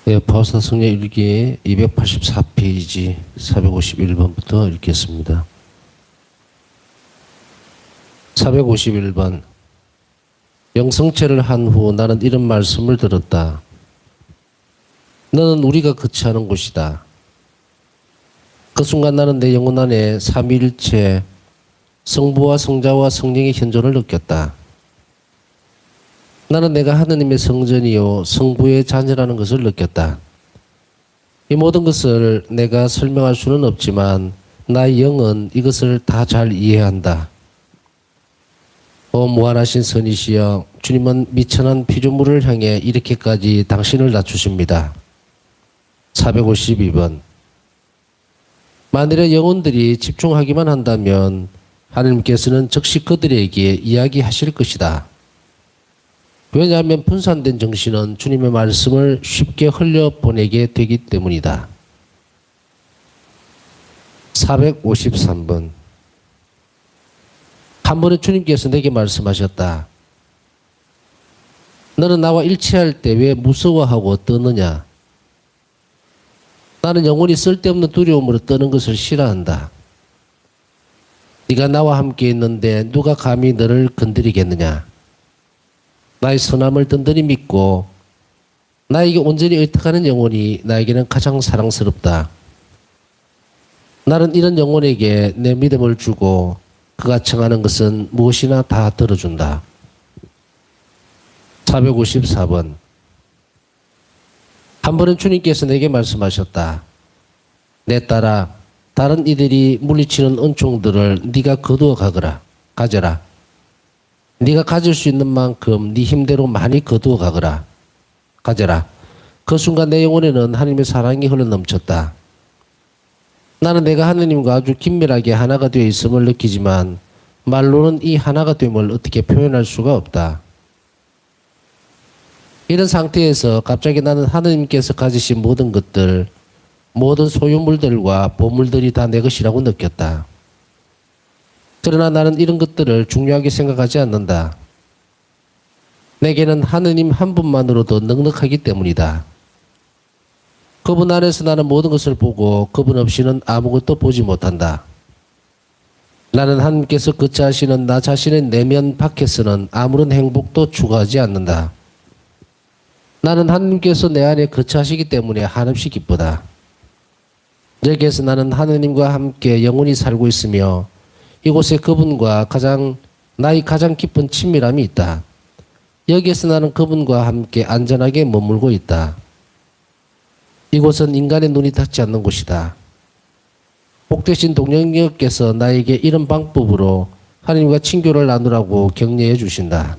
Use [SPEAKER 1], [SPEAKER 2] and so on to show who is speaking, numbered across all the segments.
[SPEAKER 1] 예, 바오사성령 일기 284페이지 451번부터 읽겠습니다. 451번. 영성체를 한 후 나는 이런 말씀을 들었다. 너는 우리가 거처하는 곳이다. 그 순간 나는 내 영혼 안에 삼위일체 성부와 성자와 성령의 현존을 느꼈다. 나는 내가 하느님의 성전이요 성부의 자녀라는 것을 느꼈다. 이 모든 것을 내가 설명할 수는 없지만 나의 영은 이것을 다 잘 이해한다. 오 무한하신 선이시여, 주님은 미천한 피조물을 향해 이렇게까지 당신을 낮추십니다. 452번. 만일에 영혼들이 집중하기만 한다면 하느님께서는 즉시 그들에게 이야기하실 것이다. 왜냐하면 분산된 정신은 주님의 말씀을 쉽게 흘려보내게 되기 때문이다. 453번. 한 번에 주님께서 내게 말씀하셨다. 너는 나와 일치할 때 왜 무서워하고 떠느냐? 나는 영원히 쓸데없는 두려움으로 떠는 것을 싫어한다. 네가 나와 함께 있는데 누가 감히 너를 건드리겠느냐? 나의 선함을 든든히 믿고 나에게 온전히 의탁하는 영혼이 나에게는 가장 사랑스럽다. 나는 이런 영혼에게 내 믿음을 주고 그가 청하는 것은 무엇이나 다 들어준다. 454번. 한 번은 주님께서 내게 말씀하셨다. 내 딸아, 다른 이들이 물리치는 은총들을 네가 거두어 가져라. 네가 가질 수 있는 만큼 네 힘대로 많이 거두어 가져라. 그 순간 내 영혼에는 하나님의 사랑이 흘러넘쳤다. 나는 내가 하느님과 아주 긴밀하게 하나가 되어 있음을 느끼지만 말로는 이 하나가 됨을 어떻게 표현할 수가 없다. 이런 상태에서 갑자기 나는 하느님께서 가지신 모든 것들, 모든 소유물들과 보물들이 다 내 것이라고 느꼈다. 그러나 나는 이런 것들을 중요하게 생각하지 않는다. 내게는 하느님 한 분만으로도 넉넉하기 때문이다. 그분 안에서 나는 모든 것을 보고 그분 없이는 아무것도 보지 못한다. 나는 하느님께서 거처하시는 나 자신의 내면 밖에서는 아무런 행복도 추구하지 않는다. 나는 하느님께서 내 안에 거처하시기 때문에 한없이 기쁘다. 여기에서 나는 하느님과 함께 영원히 살고 있으며 이곳에 그분과 나의 가장 깊은 친밀함이 있다. 여기에서 나는 그분과 함께 안전하게 머물고 있다. 이곳은 인간의 눈이 닿지 않는 곳이다. 복되신 동령님께서 나에게 이런 방법으로 하나님과 친교를 나누라고 격려해 주신다.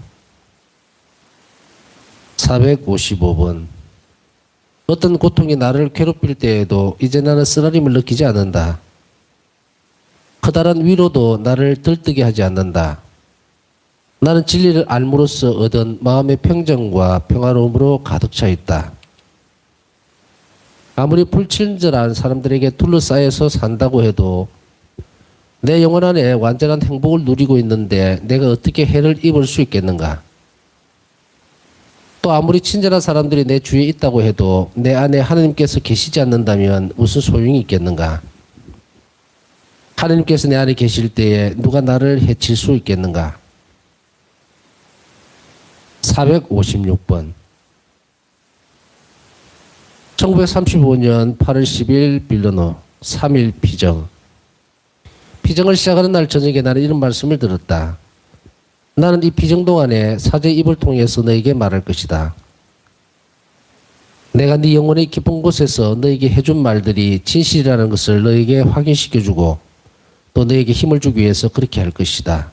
[SPEAKER 1] 455번. 어떤 고통이 나를 괴롭힐 때에도 이제 나는 쓰라림을 느끼지 않는다. 커다란 위로도 나를 들뜨게 하지 않는다. 나는 진리를 알므로써 얻은 마음의 평정과 평화로움으로 가득 차 있다. 아무리 불친절한 사람들에게 둘러싸여서 산다고 해도 내 영혼 안에 완전한 행복을 누리고 있는데 내가 어떻게 해를 입을 수 있겠는가? 또 아무리 친절한 사람들이 내 주위에 있다고 해도 내 안에 하느님께서 계시지 않는다면 무슨 소용이 있겠는가? 하느님께서 내 안에 계실 때에 누가 나를 해칠 수 있겠는가? 456번. 1935년 8월 10일 빌르노 3일 피정. 피정을 시작하는 날 저녁에 나는 이런 말씀을 들었다. 나는 이 피정 동안에 사제의 입을 통해서 너에게 말할 것이다. 내가 네 영혼의 깊은 곳에서 너에게 해준 말들이 진실이라는 것을 너에게 확인시켜주고 또 너에게 힘을 주기 위해서 그렇게 할 것이다.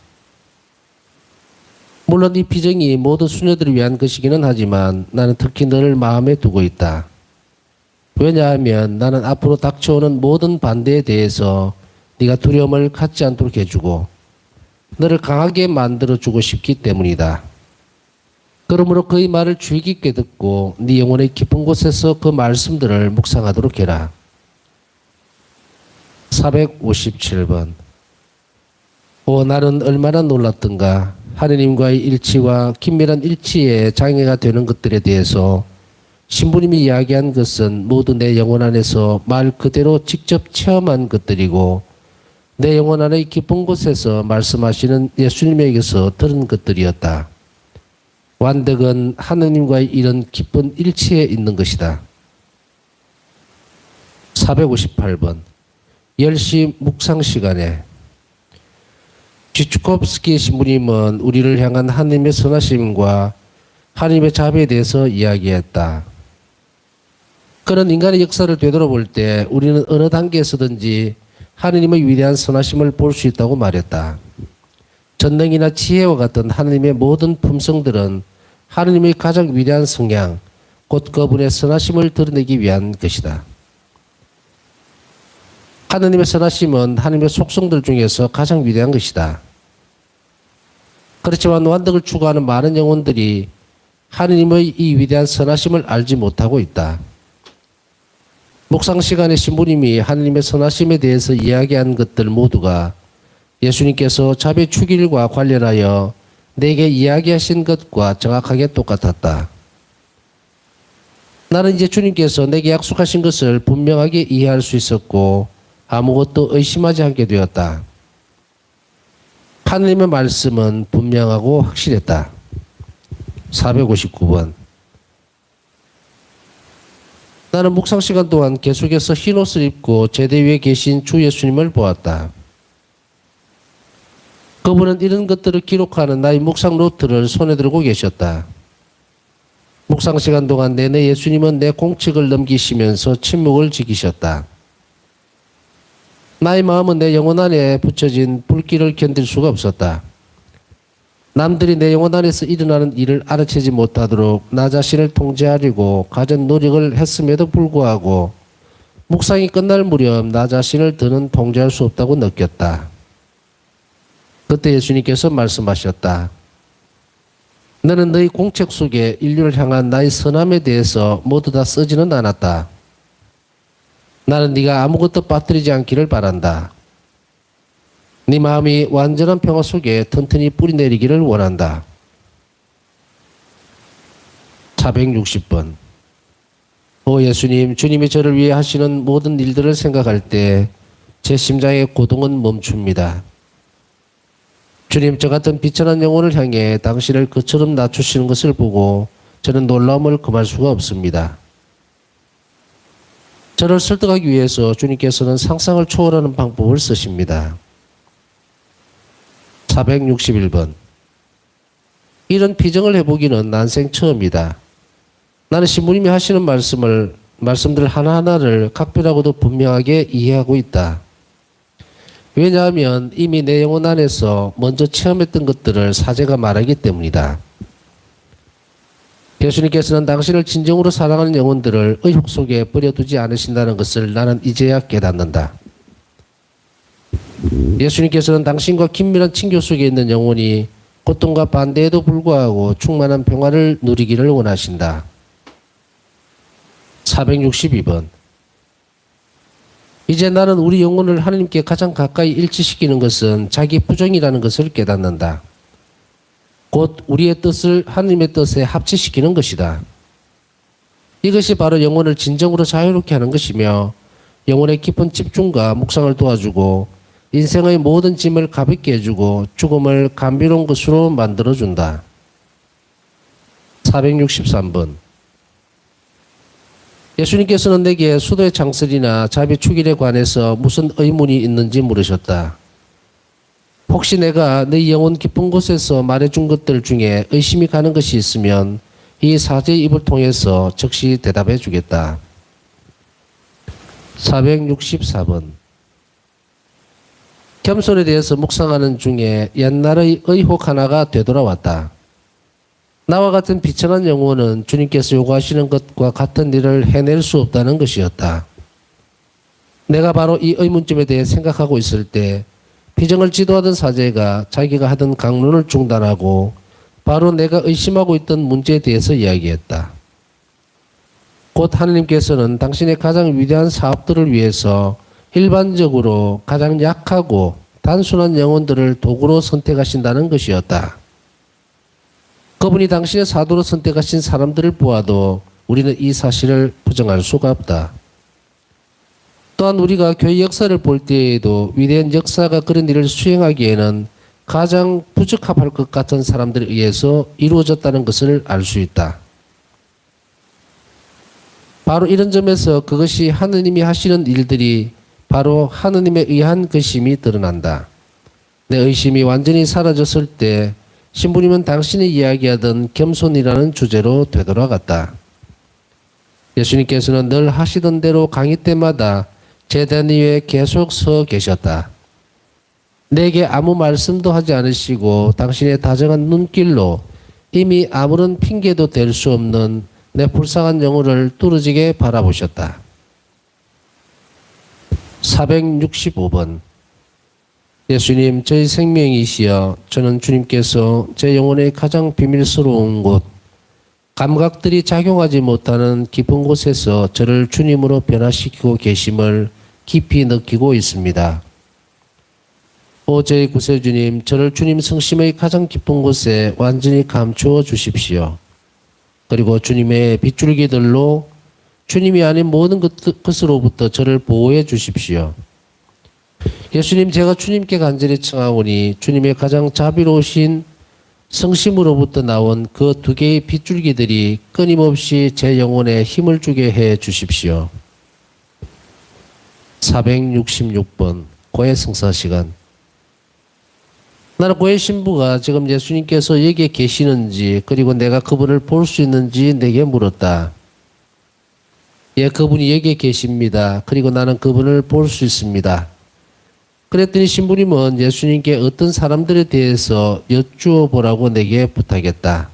[SPEAKER 1] 물론 이 피정이 모든 수녀들을 위한 것이기는 하지만 나는 특히 너를 마음에 두고 있다. 왜냐하면 나는 앞으로 닥쳐오는 모든 반대에 대해서 네가 두려움을 갖지 않도록 해주고 너를 강하게 만들어주고 싶기 때문이다. 그러므로 그의 말을 주의 깊게 듣고 네 영혼의 깊은 곳에서 그 말씀들을 묵상하도록 해라. 457번. 나는 얼마나 놀랐던가. 하느님과의 일치와 긴밀한 일치에 장애가 되는 것들에 대해서 신부님이 이야기한 것은 모두 내 영혼 안에서 말 그대로 직접 체험한 것들이고 내 영혼 안의 깊은 곳에서 말씀하시는 예수님에게서 들은 것들이었다. 완덕은 하느님과의 이런 깊은 일치에 있는 것이다. 458번 10시 묵상 시간에 지추콥스키 신부님은 우리를 향한 하나님의 선하심과 하나님의 자비에 대해서 이야기했다. 그는 인간의 역사를 되돌아볼 때 우리는 어느 단계에서든지 하느님의 위대한 선하심을 볼 수 있다고 말했다. 전능이나 지혜와 같은 하느님의 모든 품성들은 하느님의 가장 위대한 성향, 곧 그분의 선하심을 드러내기 위한 것이다. 하느님의 선하심은 하느님의 속성들 중에서 가장 위대한 것이다. 그렇지만 완덕을 추구하는 많은 영혼들이 하느님의 이 위대한 선하심을 알지 못하고 있다. 묵상 시간에 신부님이 하느님의 선하심에 대해서 이야기한 것들 모두가 예수님께서 자비 축일과 관련하여 내게 이야기하신 것과 정확하게 똑같았다. 나는 이제 주님께서 내게 약속하신 것을 분명하게 이해할 수 있었고 아무것도 의심하지 않게 되었다. 하느님의 말씀은 분명하고 확실했다. 459번 나는 묵상 시간 동안 계속해서 흰 옷을 입고 제대 위에 계신 주 예수님을 보았다. 그분은 이런 것들을 기록하는 나의 묵상 노트를 손에 들고 계셨다. 묵상 시간 동안 내내 예수님은 내 공책을 넘기시면서 침묵을 지키셨다. 나의 마음은 내 영혼 안에 붙여진 불길을 견딜 수가 없었다. 남들이 내 영혼 안에서 일어나는 일을 알아채지 못하도록 나 자신을 통제하려고 가진 노력을 했음에도 불구하고 묵상이 끝날 무렵 나 자신을 더는 통제할 수 없다고 느꼈다. 그때 예수님께서 말씀하셨다. 너는 너희 공책 속에 인류를 향한 나의 선함에 대해서 모두 다 쓰지는 않았다. 나는 네가 아무것도 빠뜨리지 않기를 바란다. 네 마음이 완전한 평화 속에 튼튼히 뿌리내리기를 원한다. 460번 오 예수님, 주님이 저를 위해 하시는 모든 일들을 생각할 때 제 심장의 고동은 멈춥니다. 주님, 저 같은 비천한 영혼을 향해 당신을 그처럼 낮추시는 것을 보고 저는 놀라움을 금할 수가 없습니다. 저를 설득하기 위해서 주님께서는 상상을 초월하는 방법을 쓰십니다. 461번 이런 비정을 해보기는 난생 처음이다. 나는 신부님이 하시는 말씀들 하나하나를 각별하고도 분명하게 이해하고 있다. 왜냐하면 이미 내 영혼 안에서 먼저 체험했던 것들을 사제가 말하기 때문이다. 예수님께서는 당신을 진정으로 사랑하는 영혼들을 의혹 속에 버려두지 않으신다는 것을 나는 이제야 깨닫는다. 예수님께서는 당신과 긴밀한 친교 속에 있는 영혼이 고통과 반대에도 불구하고 충만한 평화를 누리기를 원하신다. 462번 이제 나는 우리 영혼을 하나님께 가장 가까이 일치시키는 것은 자기 부정이라는 것을 깨닫는다. 곧 우리의 뜻을 하나님의 뜻에 합치시키는 것이다. 이것이 바로 영혼을 진정으로 자유롭게 하는 것이며 영혼의 깊은 집중과 묵상을 도와주고 인생의 모든 짐을 가볍게 해주고 죽음을 감미로운 것으로 만들어준다. 463번 예수님께서는 내게 수도의 창설이나 자비 축일에 관해서 무슨 의문이 있는지 물으셨다. 혹시 내가 네 영혼 깊은 곳에서 말해준 것들 중에 의심이 가는 것이 있으면 이 사제의 입을 통해서 즉시 대답해 주겠다. 464번 겸손에 대해서 묵상하는 중에 옛날의 의혹 하나가 되돌아왔다. 나와 같은 비천한 영혼은 주님께서 요구하시는 것과 같은 일을 해낼 수 없다는 것이었다. 내가 바로 이 의문점에 대해 생각하고 있을 때 비정을 지도하던 사제가 자기가 하던 강론을 중단하고 바로 내가 의심하고 있던 문제에 대해서 이야기했다. 곧 하느님께서는 당신의 가장 위대한 사업들을 위해서 일반적으로 가장 약하고 단순한 영혼들을 도구로 선택하신다는 것이었다. 그분이 당신의 사도로 선택하신 사람들을 보아도 우리는 이 사실을 부정할 수가 없다. 또한 우리가 교회 역사를 볼 때에도 위대한 역사가 그런 일을 수행하기에는 가장 부적합할 것 같은 사람들에 의해서 이루어졌다는 것을 알 수 있다. 바로 이런 점에서 그것이 하느님이 하시는 일들이 바로 하느님에 의한 것임이 드러난다. 내 의심이 완전히 사라졌을 때 신부님은 당신이 이야기하던 겸손이라는 주제로 되돌아갔다. 예수님께서는 늘 하시던 대로 강의 때마다 제단 위에 계속 서 계셨다. 내게 아무 말씀도 하지 않으시고 당신의 다정한 눈길로 이미 아무런 핑계도 될 수 없는 내 불쌍한 영혼을 뚫어지게 바라보셨다. 465번. 예수님, 저희 생명이시여 저는 주님께서 제 영혼의 가장 비밀스러운 곳, 감각들이 작용하지 못하는 깊은 곳에서 저를 주님으로 변화시키고 계심을 깊이 느끼고 있습니다. 오 저희 구세주님, 저를 주님 성심의 가장 깊은 곳에 완전히 감추어 주십시오. 그리고 주님의 빗줄기들로 주님이 아닌 모든 것으로부터 저를 보호해 주십시오. 예수님, 제가 주님께 간절히 청하오니 주님의 가장 자비로우신 성심으로부터 나온 그 두 개의 빗줄기들이 끊임없이 제 영혼에 힘을 주게 해 주십시오. 466번 고해 성사 시간. 나는 고해 신부가 지금 예수님께서 여기에 계시는지 그리고 내가 그분을 볼 수 있는지 내게 물었다. 예, 그분이 여기에 계십니다. 그리고 나는 그분을 볼 수 있습니다. 그랬더니 신부님은 예수님께 어떤 사람들에 대해서 여쭈어 보라고 내게 부탁했다.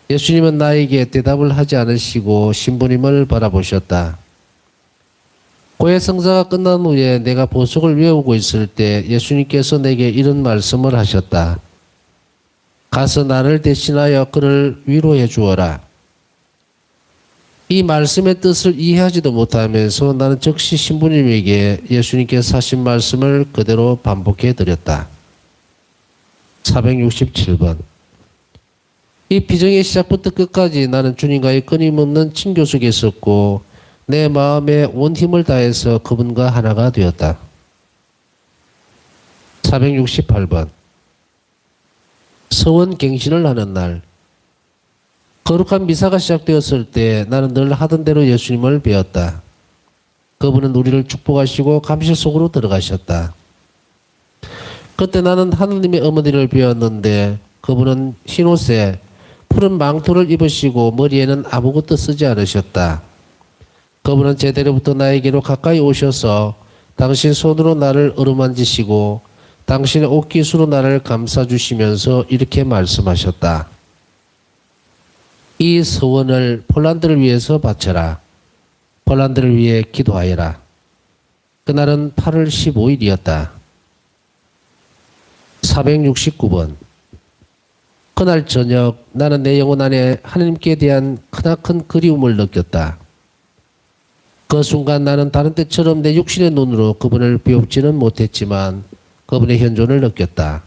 [SPEAKER 1] 예수님은 나에게 대답을 하지 않으시고 신부님을 바라보셨다. 고해 성사가 끝난 후에 내가 보석을 외우고 있을 때 예수님께서 내게 이런 말씀을 하셨다. 가서 나를 대신하여 그를 위로해 주어라. 이 말씀의 뜻을 이해하지도 못하면서 나는 즉시 신부님에게 예수님께서 하신 말씀을 그대로 반복해 드렸다. 467번. 이 비정의 시작부터 끝까지 나는 주님과의 끊임없는 친교 속에 있었고 내 마음에 온 힘을 다해서 그분과 하나가 되었다. 468번. 서원 갱신을 하는 날. 거룩한 미사가 시작되었을 때 나는 늘 하던 대로 예수님을 배웠다. 그분은 우리를 축복하시고 감실 속으로 들어가셨다. 그때 나는 하느님의 어머니를 배웠는데 그분은 흰옷에 푸른 망토를 입으시고 머리에는 아무것도 쓰지 않으셨다. 그분은 제대로부터 나에게로 가까이 오셔서 당신 손으로 나를 어루만지시고 당신의 옷깃으로 나를 감싸주시면서 이렇게 말씀하셨다. 이 서원을 폴란드를 위해서 바쳐라. 폴란드를 위해 기도하여라. 그날은 8월 15일이었다. 469번. 그날 저녁 나는 내 영혼 안에 하나님께 대한 크나큰 그리움을 느꼈다. 그 순간 나는 다른 때처럼 내 육신의 눈으로 그분을 비웁지는 못했지만 그분의 현존을 느꼈다.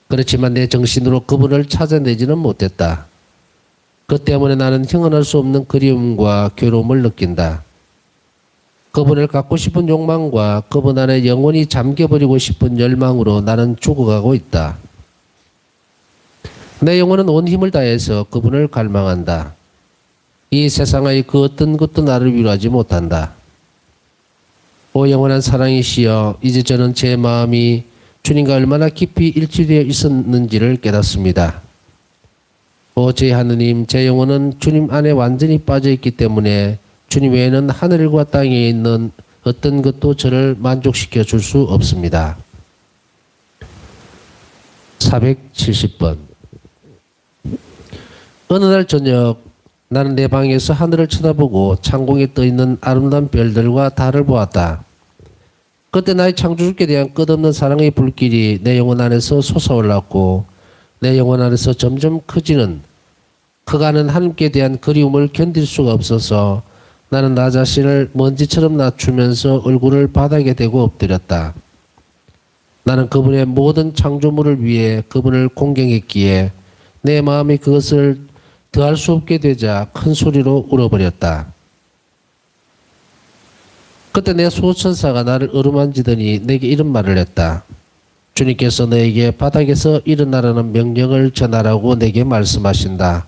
[SPEAKER 1] 그렇지만 내 정신으로 그분을 찾아내지는 못했다. 그 때문에 나는 형언할 수 없는 그리움과 괴로움을 느낀다. 그분을 갖고 싶은 욕망과 그분 안에 영원히 잠겨버리고 싶은 열망으로 나는 죽어가고 있다. 내 영혼은 온 힘을 다해서 그분을 갈망한다. 이 세상의 그 어떤 것도 나를 위로하지 못한다. 오 영원한 사랑이시여, 이제 저는 제 마음이 주님과 얼마나 깊이 일치되어 있었는지를 깨닫습니다. 오 제 하느님, 제 영혼은 주님 안에 완전히 빠져있기 때문에 주님 외에는 하늘과 땅에 있는 어떤 것도 저를 만족시켜 줄 수 없습니다. 470번. 어느 날 저녁 나는 내 방에서 하늘을 쳐다보고 창공에 떠있는 아름다운 별들과 달을 보았다. 그때 나의 창조주께 대한 끝없는 사랑의 불길이 내 영혼 안에서 솟아올랐고 내 영혼 안에서 점점 커지는 커가는 하나님께 대한 그리움을 견딜 수가 없어서 나는 나 자신을 먼지처럼 낮추면서 얼굴을 바닥에 대고 엎드렸다. 나는 그분의 모든 창조물을 위해 그분을 공경했기에 내 마음이 그것을 더할 수 없게 되자 큰 소리로 울어버렸다. 그때 내 수호천사가 나를 어루만지더니 내게 이런 말을 했다. 주님께서 너에게 바닥에서 일어나라는 명령을 전하라고 내게 말씀하신다.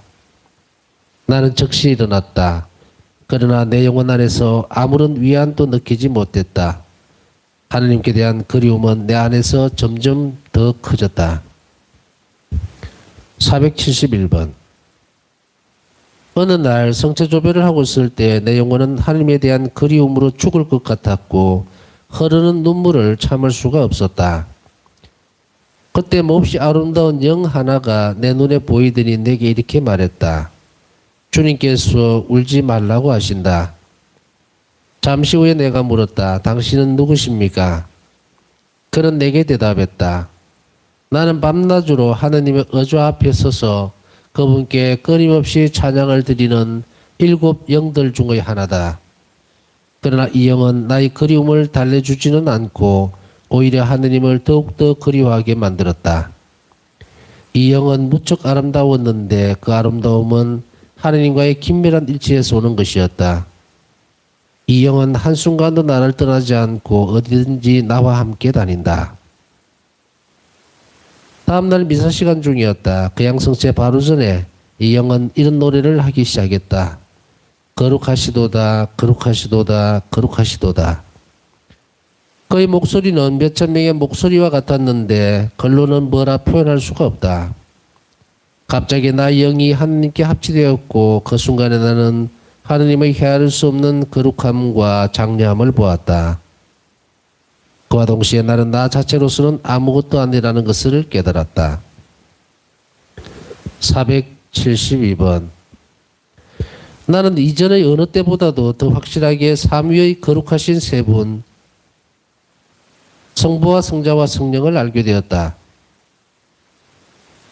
[SPEAKER 1] 나는 즉시 일어났다. 그러나 내 영혼 안에서 아무런 위안도 느끼지 못했다. 하느님께 대한 그리움은 내 안에서 점점 더 커졌다. 471번. 어느 날 성체조별을 하고 있을 때 내 영혼은 하느님에 대한 그리움으로 죽을 것 같았고 흐르는 눈물을 참을 수가 없었다. 그때 몹시 아름다운 영 하나가 내 눈에 보이더니 내게 이렇게 말했다. 주님께서 울지 말라고 하신다. 잠시 후에 내가 물었다. 당신은 누구십니까? 그는 내게 대답했다. 나는 밤낮으로 하느님의 의좌 앞에 서서 그분께 끊임없이 찬양을 드리는 7 영들 중의 하나다. 그러나 이 영은 나의 그리움을 달래주지는 않고 오히려 하느님을 더욱더 그리워하게 만들었다. 이 영은 무척 아름다웠는데 그 아름다움은 하느님과의 긴밀한 일치에서 오는 것이었다. 이 영은 한순간도 나를 떠나지 않고 어디든지 나와 함께 다닌다. 다음날 미사 시간 중이었다. 그 양성체 바로 전에 이 영은 이런 노래를 하기 시작했다. 거룩하시도다, 거룩하시도다, 거룩하시도다. 그의 목소리는 몇천 명의 목소리와 같았는데 글로는 뭐라 표현할 수가 없다. 갑자기 나의 영이 하느님께 합치되었고 그 순간에 나는 하느님의 헤아릴 수 없는 거룩함과 장려함을 보았다. 그와 동시에 나는 나 자체로서는 아무것도 아니라는 것을 깨달았다. 472번. 나는 이전의 어느 때보다도 더 확실하게 삼위의 거룩하신 세 분, 성부와 성자와 성령을 알게 되었다.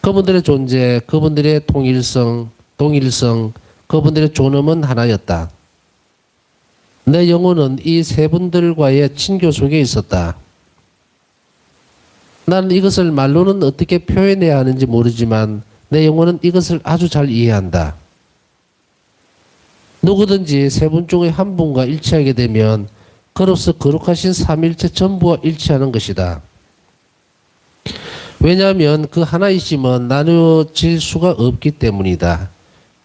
[SPEAKER 1] 그분들의 존재, 그분들의 동일성, 그분들의 존엄은 하나였다. 내 영혼은 이 세 분들과의 친교 속에 있었다. 나는 이것을 말로는 어떻게 표현해야 하는지 모르지만 내 영혼은 이것을 아주 잘 이해한다. 누구든지 세 분 중의 한 분과 일치하게 되면 그로서 거룩하신 삼일체 전부와 일치하는 것이다. 왜냐하면 그 하나이심은 나누어질 수가 없기 때문이다.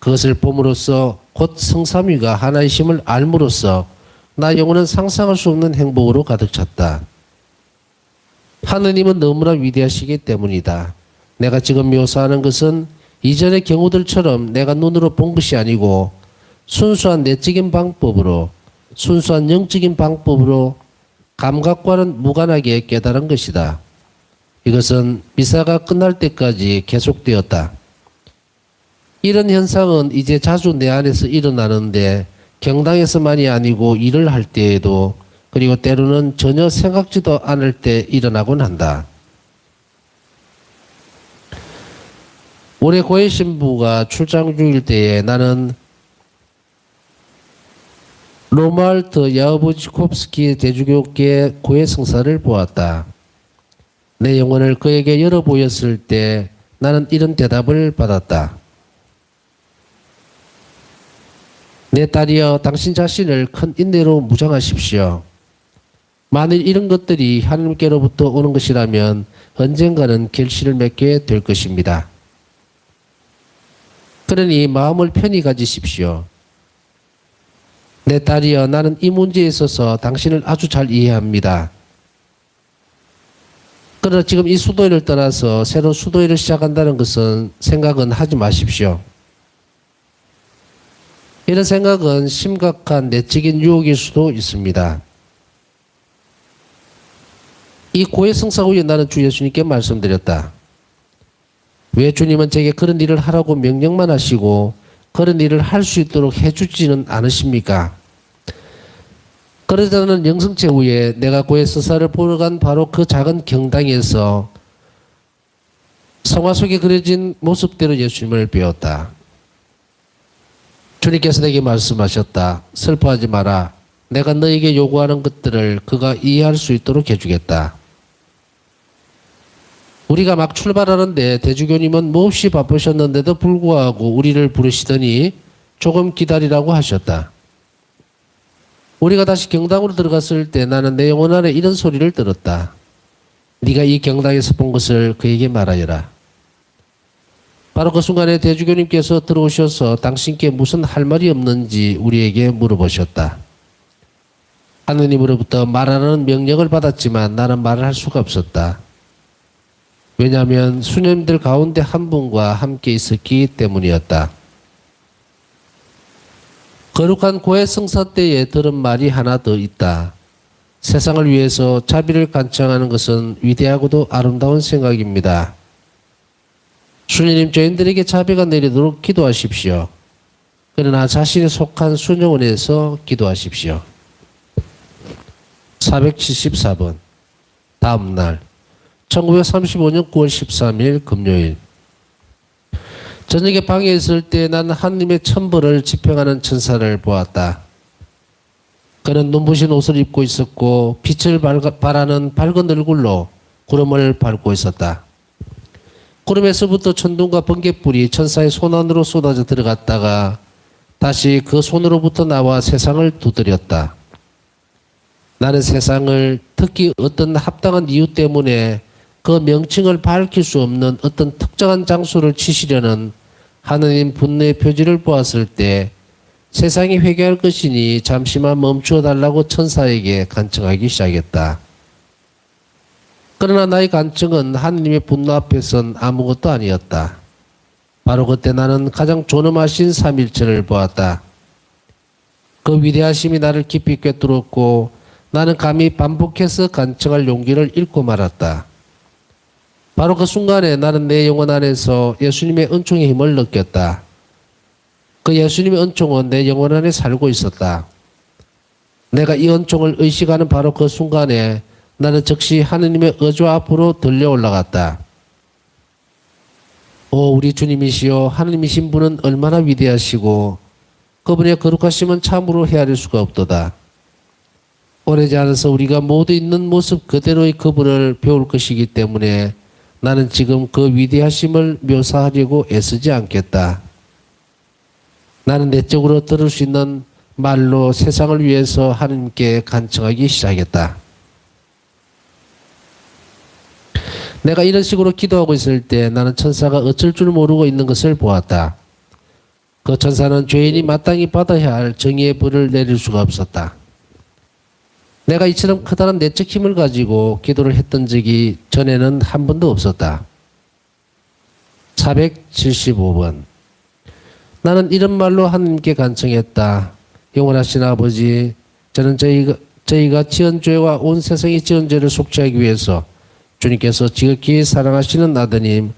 [SPEAKER 1] 그것을 봄으로써 곧 성삼위가 하나이심을 알므로써 나 영혼은 상상할 수 없는 행복으로 가득 찼다. 하느님은 너무나 위대하시기 때문이다. 내가 지금 묘사하는 것은 이전의 경우들처럼 내가 눈으로 본 것이 아니고 순수한 내적인 방법으로, 순수한 영적인 방법으로 감각과는 무관하게 깨달은 것이다. 이것은 미사가 끝날 때까지 계속되었다. 이런 현상은 이제 자주 내 안에서 일어나는데 경당에서만이 아니고 일을 할 때에도 그리고 때로는 전혀 생각지도 않을 때 일어나곤 한다. 올해 고해 신부가 출장 중일 때에 나는 로무알트 야우부지콥스키 대주교께 고해 성사를 보았다. 내 영혼을 그에게 열어 보였을 때 나는 이런 대답을 받았다. 내 딸이여, 당신 자신을 큰 인내로 무장하십시오. 만일 이런 것들이 하나님께로부터 오는 것이라면 언젠가는 결실을 맺게 될 것입니다. 그러니 마음을 편히 가지십시오. 내 딸이여, 나는 이 문제에 있어서 당신을 아주 잘 이해합니다. 그러나 지금 이 수도회를 떠나서 새로운 수도회를 시작한다는 것은 생각은 하지 마십시오. 이런 생각은 심각한 내적인 유혹일 수도 있습니다. 이 고해 성사 후에 나는 주 예수님께 말씀드렸다. 왜 주님은 제게 그런 일을 하라고 명령만 하시고 그런 일을 할 수 있도록 해주지는 않으십니까? 그러자는 영성체 후에 내가 고해 성사를 보러 간 바로 그 작은 경당에서 성화 속에 그려진 모습대로 예수님을 배웠다. 주님께서 내게 말씀하셨다. 슬퍼하지 마라. 내가 너에게 요구하는 것들을 그가 이해할 수 있도록 해주겠다. 우리가 막 출발하는데 대주교님은 몹시 바쁘셨는데도 불구하고 우리를 부르시더니 조금 기다리라고 하셨다. 우리가 다시 경당으로 들어갔을 때 나는 내 영혼 안에 이런 소리를 들었다. 네가 이 경당에서 본 것을 그에게 말하여라. 바로 그 순간에 대주교님께서 들어오셔서 당신께 무슨 할 말이 없는지 우리에게 물어보셨다. 하느님으로부터 말하는 명령을 받았지만 나는 말을 할 수가 없었다. 왜냐하면 수녀님들 가운데 한 분과 함께 있었기 때문이었다. 거룩한 고해 성사 때에 들은 말이 하나 더 있다. 세상을 위해서 자비를 간청하는 것은 위대하고도 아름다운 생각입니다. 수녀님 저희들에게 자비가 내리도록 기도하십시오. 그러나 자신이 속한 수녀원에서 기도하십시오. 474번 다음 날 1935년 9월 13일 금요일 저녁에 방에 있을 때 나는 하느님의 천벌을 집행하는 천사를 보았다. 그는 눈부신 옷을 입고 있었고 빛을 발하는 밝은 얼굴로 구름을 밟고 있었다. 구름에서부터 천둥과 번개불이 천사의 손 안으로 쏟아져 들어갔다가 다시 그 손으로부터 나와 세상을 두드렸다. 나는 세상을 특히 어떤 합당한 이유 때문에 그 명칭을 밝힐 수 없는 어떤 특정한 장소를 치시려는 하느님 분노의 표지를 보았을 때 세상이 회개할 것이니 잠시만 멈추어 달라고 천사에게 간청하기 시작했다. 그러나 나의 간청은 하느님의 분노 앞에선 아무것도 아니었다. 바로 그때 나는 가장 존엄하신 삼일체를 보았다. 그 위대하심이 나를 깊이 꿰뚫었고 나는 감히 반복해서 간청할 용기를 잃고 말았다. 바로 그 순간에 나는 내 영혼 안에서 예수님의 은총의 힘을 느꼈다. 그 예수님의 은총은 내 영혼 안에 살고 있었다. 내가 이 은총을 의식하는 바로 그 순간에 나는 즉시 하느님의 의조 앞으로 들려 올라갔다. 오 우리 주님이시여 하느님이신 분은 얼마나 위대하시고 그분의 거룩하심은 참으로 헤아릴 수가 없도다. 오래지 않아서 우리가 모두 있는 모습 그대로의 그분을 배울 것이기 때문에 나는 지금 그 위대하심을 묘사하려고 애쓰지 않겠다. 나는 내적으로 들을 수 있는 말로 세상을 위해서 하느님께 간청하기 시작했다. 내가 이런 식으로 기도하고 있을 때 나는 천사가 어쩔 줄 모르고 있는 것을 보았다. 그 천사는 죄인이 마땅히 받아야 할 정의의 벌을 내릴 수가 없었다. 내가 이처럼 커다란 내적 힘을 가지고 기도를 했던 적이 전에는 한 번도 없었다. 475번 나는 이런 말로 하느님께 간청했다. 영원하신 아버지, 저는 저희가 지은 죄와 온 세상이 지은 죄를 속죄하기 위해서 주님께서 지극히 사랑하시는 아드님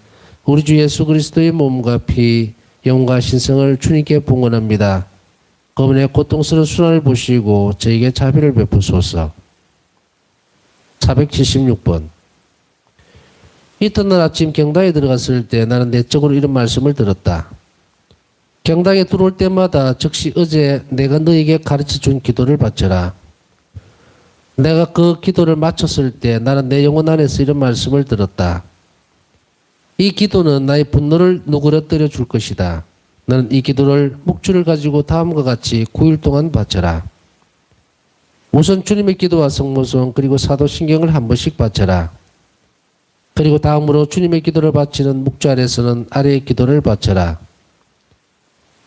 [SPEAKER 1] 우리 주 예수 그리스도의 몸과 피, 영과 신성을 주님께 봉헌합니다. 그분의 고통스러운 순환을 보시고 저에게 자비를 베푸소서. 476번 이튿날 아침 경당에 들어갔을 때 나는 내적으로 이런 말씀을 들었다. 경당에 들어올 때마다 즉시 어제 내가 너에게 가르쳐준 기도를 바쳐라. 내가 그 기도를 마쳤을 때 나는 내 영혼 안에서 이런 말씀을 들었다. 이 기도는 나의 분노를 누그러뜨려 줄 것이다. 너는 이 기도를 묵주를 가지고 다음과 같이 9일 동안 바쳐라. 우선 주님의 기도와 성모송 그리고 사도신경을 한 번씩 바쳐라. 그리고 다음으로 주님의 기도를 바치는 묵주 아래서는 아래의 기도를 바쳐라.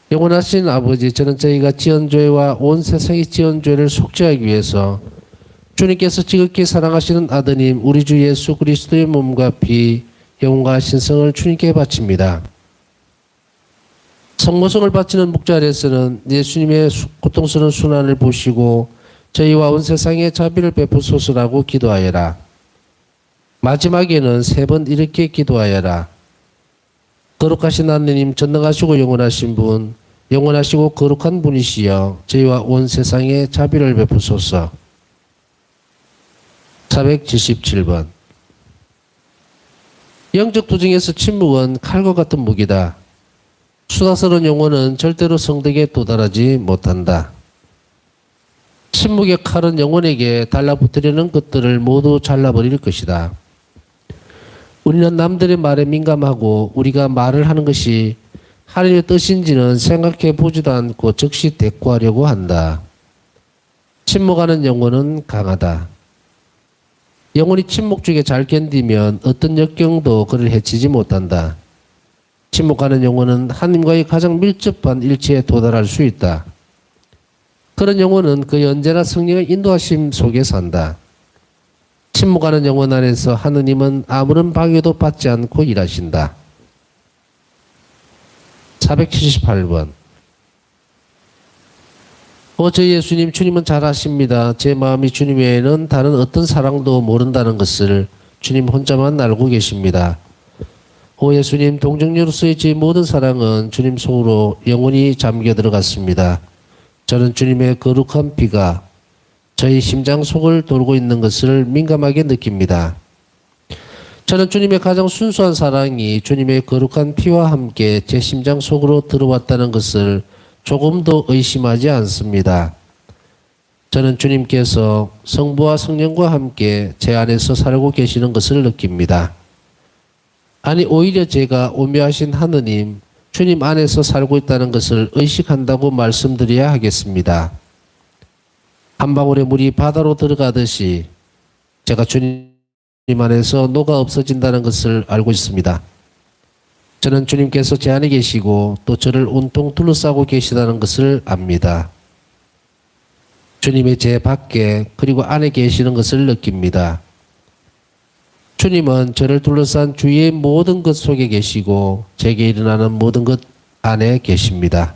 [SPEAKER 1] 영원하신 아버지, 저는 저희가 지은 죄와 온 세상이 지은 죄를 속죄하기 위해서 주님께서 지극히 사랑하시는 아드님 우리 주 예수 그리스도의 몸과 피, 영과 신성을 주님께 바칩니다. 성모성을 바치는 묵주 아래서는 예수님의 고통스러운 순환을 보시고 저희와 온 세상에 자비를 베푸소서라고 기도하여라. 마지막에는 3번 이렇게 기도하여라. 거룩하신 하느님, 전능하시고 영원하신 분, 영원하시고 거룩한 분이시여 저희와 온 세상에 자비를 베푸소서. 477번 영적 투쟁에서 침묵은 칼과 같은 무기다. 수다스러운 영혼은 절대로 성덕에 도달하지 못한다. 침묵의 칼은 영혼에게 달라붙으려는 것들을 모두 잘라버릴 것이다. 우리는 남들의 말에 민감하고 우리가 말을 하는 것이 하나님의 뜻인지는 생각해 보지도 않고 즉시 대꾸하려고 한다. 침묵하는 영혼은 강하다. 영혼이 침묵 중에 잘 견디면 어떤 역경도 그를 해치지 못한다. 침묵하는 영혼은 하나님과의 가장 밀접한 일치에 도달할 수 있다. 그런 영혼은 그 언제나 성령의 인도하심 속에 산다. 침묵하는 영혼 안에서 하느님은 아무런 방해도 받지 않고 일하신다. 478번. 저희 예수님, 주님은 잘 아십니다. 제 마음이 주님 외에는 다른 어떤 사랑도 모른다는 것을 주님 혼자만 알고 계십니다. 예수님, 동정녀로서의 제 모든 사랑은 주님 속으로 영원히 잠겨 들어갔습니다. 저는 주님의 거룩한 피가 저희 심장 속을 돌고 있는 것을 민감하게 느낍니다. 저는 주님의 가장 순수한 사랑이 주님의 거룩한 피와 함께 제 심장 속으로 들어왔다는 것을 조금도 의심하지 않습니다. 저는 주님께서 성부와 성령과 함께 제 안에서 살고 계시는 것을 느낍니다. 아니, 오히려 제가 오묘하신 하느님, 주님 안에서 살고 있다는 것을 의식한다고 말씀드려야 하겠습니다. 한 방울의 물이 바다로 들어가듯이 제가 주님 안에서 녹아 없어진다는 것을 알고 있습니다. 저는 주님께서 제 안에 계시고 또 저를 온통 둘러싸고 계시다는 것을 압니다. 주님이 제 밖에 그리고 안에 계시는 것을 느낍니다. 주님은 저를 둘러싼 주위의 모든 것 속에 계시고 제게 일어나는 모든 것 안에 계십니다.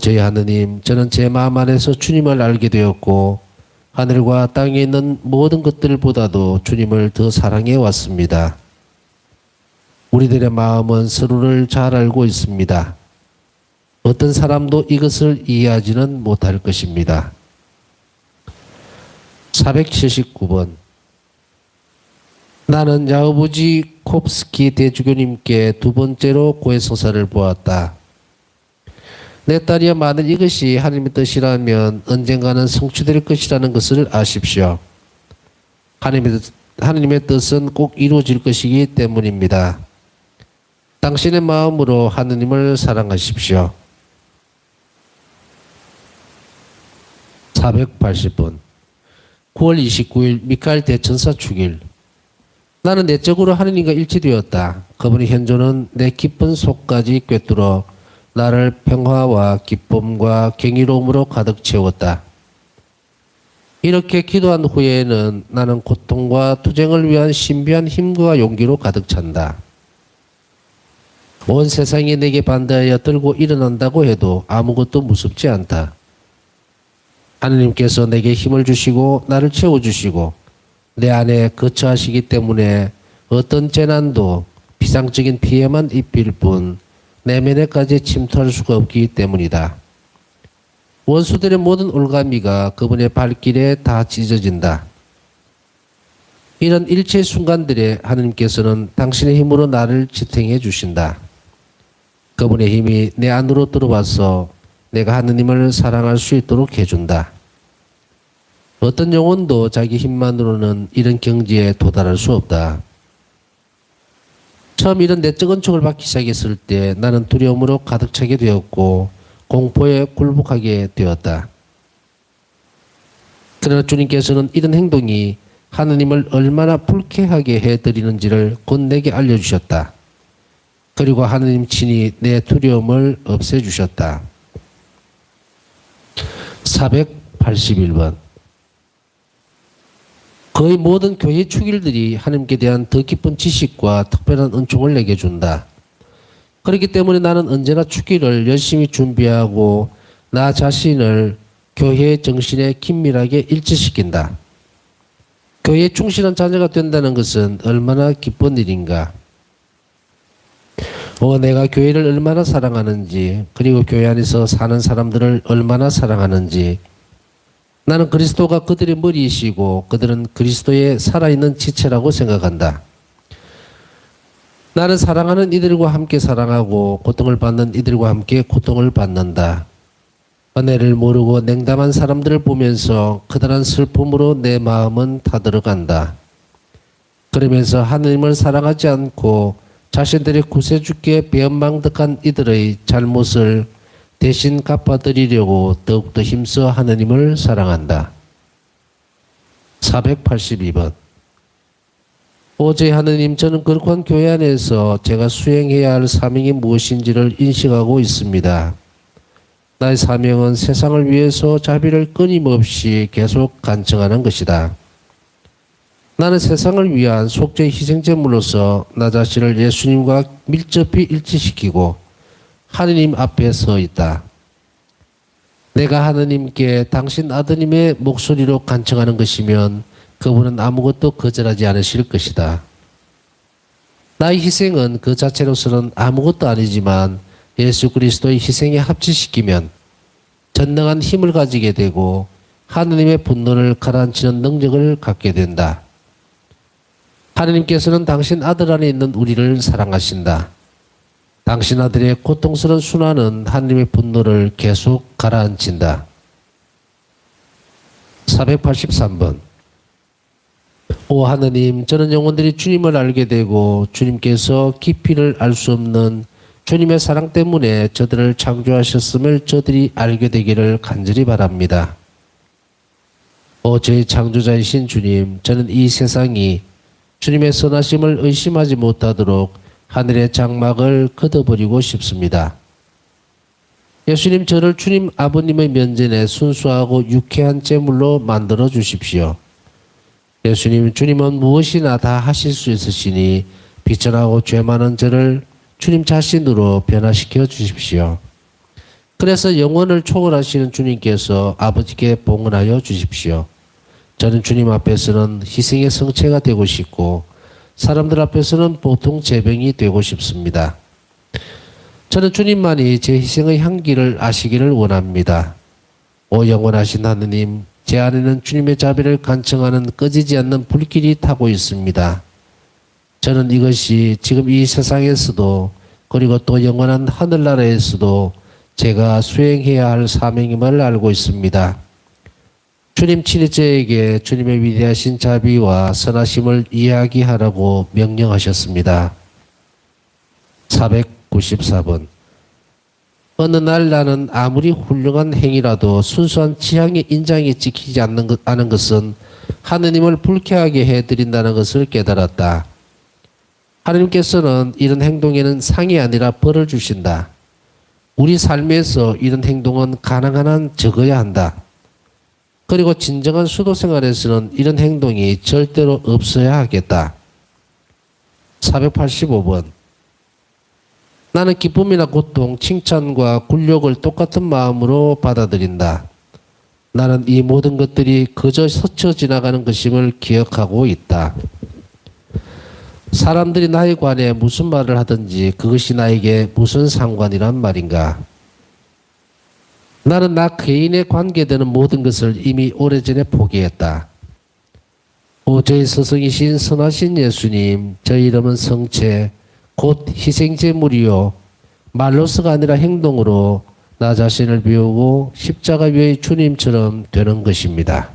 [SPEAKER 1] 저희 하느님, 저는 제 마음 안에서 주님을 알게 되었고 하늘과 땅에 있는 모든 것들보다도 주님을 더 사랑해 왔습니다. 우리들의 마음은 서로를 잘 알고 있습니다. 어떤 사람도 이것을 이해하지는 못할 것입니다. 479번. 나는 야우부지 콥스키 대주교님께 두 번째로 고해성사를 보았다. 내 딸이여, 만일 이것이 하나님의 뜻이라면 언젠가는 성취될 것이라는 것을 아십시오. 하나님의 뜻은 꼭 이루어질 것이기 때문입니다. 당신의 마음으로 하느님을 사랑하십시오. 480번. 9월 29일 미카엘 대천사 축일. 나는 내적으로 하느님과 일치되었다. 그분의 현존은 내 깊은 속까지 꿰뚫어 나를 평화와 기쁨과 경이로움으로 가득 채웠다. 이렇게 기도한 후에는 나는 고통과 투쟁을 위한 신비한 힘과 용기로 가득 찬다. 온 세상이 내게 반대하여 들고 일어난다고 해도 아무것도 무섭지 않다. 하느님께서 내게 힘을 주시고 나를 채워주시고 내 안에 거처하시기 때문에 어떤 재난도 비상적인 피해만 입힐 뿐 내면에까지 침투할 수가 없기 때문이다. 원수들의 모든 올가미가 그분의 발길에 다 찢어진다. 이런 일체 순간들에 하느님께서는 당신의 힘으로 나를 지탱해 주신다. 그분의 힘이 내 안으로 들어와서 내가 하느님을 사랑할 수 있도록 해준다. 어떤 영혼도 자기 힘만으로는 이런 경지에 도달할 수 없다. 처음 이런 내적 은총을 받기 시작했을 때 나는 두려움으로 가득 차게 되었고 공포에 굴복하게 되었다. 그러나 주님께서는 이런 행동이 하느님을 얼마나 불쾌하게 해드리는지를 곧 내게 알려주셨다. 그리고 하느님 친히 내 두려움을 없애주셨다. 481번. 거의 모든 교회 축일들이 하나님께 대한 더 깊은 지식과 특별한 은총을 내게 준다. 그렇기 때문에 나는 언제나 축일을 열심히 준비하고 나 자신을 교회의 정신에 긴밀하게 일치시킨다. 교회에 충실한 자녀가 된다는 것은 얼마나 기쁜 일인가. 내가 교회를 얼마나 사랑하는지, 그리고 교회 안에서 사는 사람들을 얼마나 사랑하는지, 나는 그리스도가 그들의 머리이시고 그들은 그리스도의 살아있는 지체라고 생각한다. 나는 사랑하는 이들과 함께 사랑하고 고통을 받는 이들과 함께 고통을 받는다. 은혜를 모르고 냉담한 사람들을 보면서 커다란 슬픔으로 내 마음은 타들어간다. 그러면서 하느님을 사랑하지 않고 자신들의 구세주께 배은망덕한 이들의 잘못을 대신 갚아드리려고 더욱더 힘써 하느님을 사랑한다. 482번. 오직 하느님, 저는 거룩한 교회 안에서 제가 수행해야 할 사명이 무엇인지를 인식하고 있습니다. 나의 사명은 세상을 위해서 자비를 끊임없이 계속 간청하는 것이다. 나는 세상을 위한 속죄 희생제물로서 나 자신을 예수님과 밀접히 일치시키고 하느님 앞에 서 있다. 내가 하느님께 당신 아드님의 목소리로 간청하는 것이면 그분은 아무것도 거절하지 않으실 것이다. 나의 희생은 그 자체로서는 아무것도 아니지만 예수 그리스도의 희생에 합치시키면 전능한 힘을 가지게 되고 하느님의 분노를 가라앉히는 능력을 갖게 된다. 하느님께서는 당신 아들 안에 있는 우리를 사랑하신다. 당신 아들의 고통스러운 순환은 하느님의 분노를 계속 가라앉힌다. 483번. 오 하느님, 저는 영혼들이 주님을 알게 되고 주님께서 깊이를 알 수 없는 주님의 사랑 때문에 저들을 창조하셨음을 저들이 알게 되기를 간절히 바랍니다. 오 저희 창조자이신 주님, 저는 이 세상이 주님의 선하심을 의심하지 못하도록 하늘의 장막을 걷어버리고 싶습니다. 예수님, 저를 주님 아버님의 면전에 순수하고 유쾌한 제물로 만들어 주십시오. 예수님, 주님은 무엇이나 다 하실 수 있으시니 비천하고 죄 많은 저를 주님 자신으로 변화시켜 주십시오. 그래서 영원을 초월하시는 주님께서 아버지께 봉헌하여 주십시오. 저는 주님 앞에서는 희생의 성체가 되고 싶고 사람들 앞에서는 보통 제병이 되고 싶습니다. 저는 주님만이 제 희생의 향기를 아시기를 원합니다. 오 영원하신 하느님, 제 안에는 주님의 자비를 간청하는 꺼지지 않는 불길이 타고 있습니다. 저는 이것이 지금 이 세상에서도 그리고 또 영원한 하늘나라에서도 제가 수행해야 할 사명임을 알고 있습니다. 주님 친히 저에게 주님의 위대하신 자비와 선하심을 이야기하라고 명령하셨습니다. 494번. 어느 날 나는 아무리 훌륭한 행위라도 순수한 취향의 인장이 지키지 않는 것은 하느님을 불쾌하게 해드린다는 것을 깨달았다. 하느님께서는 이런 행동에는 상이 아니라 벌을 주신다. 우리 삶에서 이런 행동은 가능한 한 적어야 한다. 그리고 진정한 수도 생활에서는 이런 행동이 절대로 없어야 하겠다. 485번. 나는 기쁨이나 고통, 칭찬과 굴욕을 똑같은 마음으로 받아들인다. 나는 이 모든 것들이 그저 스쳐 지나가는 것임을 기억하고 있다. 사람들이 나에 관해 무슨 말을 하든지 그것이 나에게 무슨 상관이란 말인가? 나는 나 개인에 관계되는 모든 것을 이미 오래전에 포기했다. 오 저희 스승이신 선하신 예수님, 저희 이름은 성체, 곧 희생제물이요 말로서가 아니라 행동으로 나 자신을 비우고 십자가 위의 주님처럼 되는 것입니다.